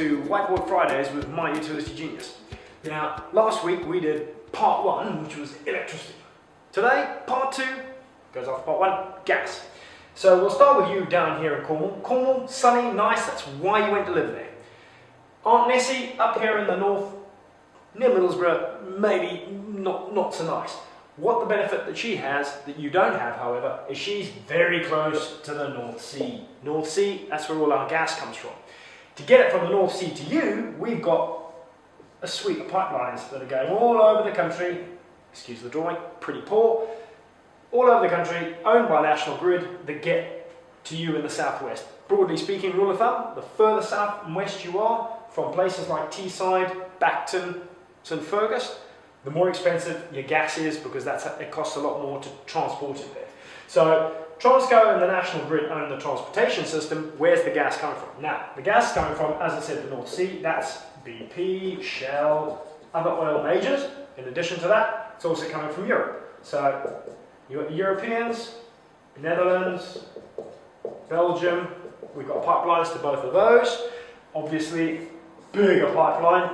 to Whiteboard Fridays with MyUtilityGenius. Now, last week we did part 1, which was electricity. Today, part 2, goes after part 1, gas. So we'll start with you down here in Cornwall. Cornwall, sunny, nice, that's why you went to live there. Aunt Nessie, up here in the north, near Middlesborough, maybe not so nice. What the benefit that she has, that you don't have, however, is she's very close to the North Sea. North Sea, that's where all our gas comes from. To get it from the North Sea to you, we've got a suite of pipelines that are going all over the country, excuse the drawing, pretty poor, all over the country, owned by National Grid, that get to you in the southwest. Broadly speaking, rule of thumb, the further south and west you are, from places like Teesside, Bacton, St Fergus, the more expensive your gas is, because it costs a lot more to transport it there. So Transco and the National Grid own the transportation system. Where's the gas coming from? Now, the gas is coming from, as I said, the North Sea. That's BP, Shell, other oil majors. In addition to that, it's also coming from Europe. So you've got the Europeans, Netherlands, Belgium. We've got pipelines to both of those. Obviously, bigger pipeline.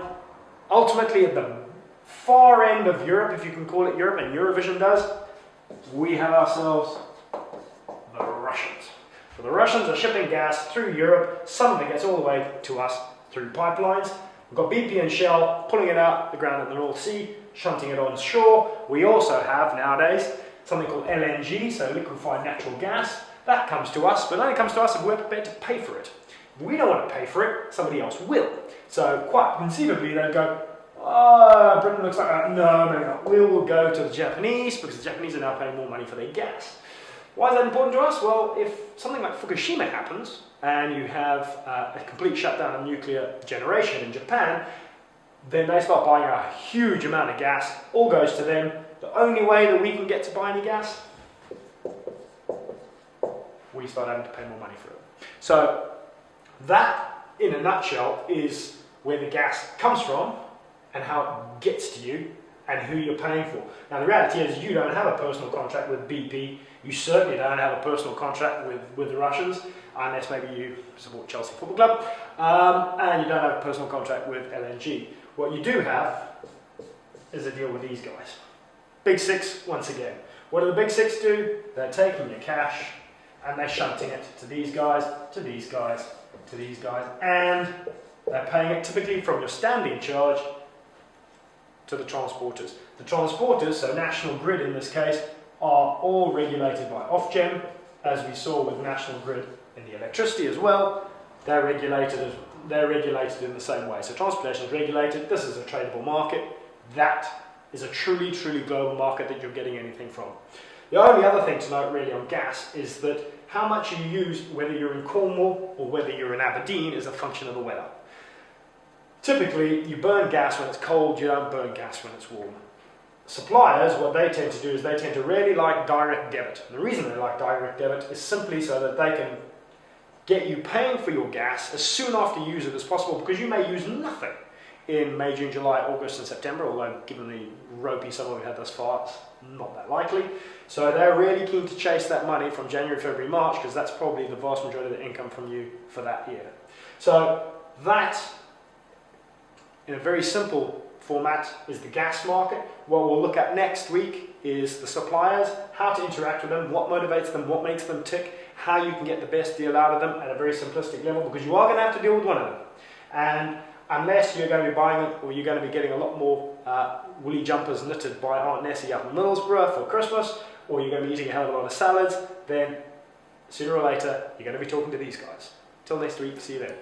Ultimately, at the far end of Europe, if you can call it Europe, and Eurovision does, we have ourselves the Russians. So the Russians are shipping gas through Europe. Some of it gets all the way to us through pipelines. We've got BP and Shell pulling it out the ground in the North Sea, shunting it on shore. We also have nowadays something called LNG, so liquefied natural gas. That comes to us, but only comes to us if we're prepared to pay for it. If we don't want to pay for it, somebody else will. So quite conceivably they'll go, oh, Britain looks like that. No, maybe not. We will go to the Japanese, because the Japanese are now paying more money for their gas. Why is that important to us? Well, if something like Fukushima happens, and you have a complete shutdown of nuclear generation in Japan, then they start buying a huge amount of gas. All goes to them. The only way that we can get to buy any gas, we start having to pay more money for it. So that, in a nutshell, is where the gas comes from, and how it gets to you, and who you're paying for. Now the reality is you don't have a personal contract with BP, you certainly don't have a personal contract with the Russians, unless maybe you support Chelsea Football Club, and you don't have a personal contract with LNG. What you do have is a deal with these guys. Big Six, once again. What do the Big Six do? They're taking your cash, and they're shunting it to these guys, to these guys, to these guys, and they're paying it typically from your standing charge to the transporters. The transporters, so National Grid in this case, are all regulated by Ofgem, as we saw with National Grid in the electricity as well. They're regulated in the same way. So transportation is regulated. This is a tradable market. That is a truly global market that you're getting anything from. The only other thing to note really on gas is that how much you use, whether you're in Cornwall or whether you're in Aberdeen, is a function of the weather. Typically, you burn gas when it's cold, you don't burn gas when it's warm. Suppliers, what they tend to do is they tend to really like direct debit. And the reason they like direct debit is simply so that they can get you paying for your gas as soon after you use it as possible, because you may use nothing in May, June, July, August and September, although given the ropey summer we've had thus far, it's not that likely. So they're really keen to chase that money from January, February, March, because that's probably the vast majority of the income from you for that year. So that, in a very simple format, is the gas market. What we'll look at next week is the suppliers, how to interact with them, what motivates them, what makes them tick, how you can get the best deal out of them at a very simplistic level, because you are going to have to deal with one of them. And unless you're going to be buying it, or you're going to be getting a lot more woolly jumpers knitted by Aunt Nessie up in Middlesborough for Christmas, or you're going to be eating a hell of a lot of salads, then sooner or later you're going to be talking to these guys. Till next week, see you then.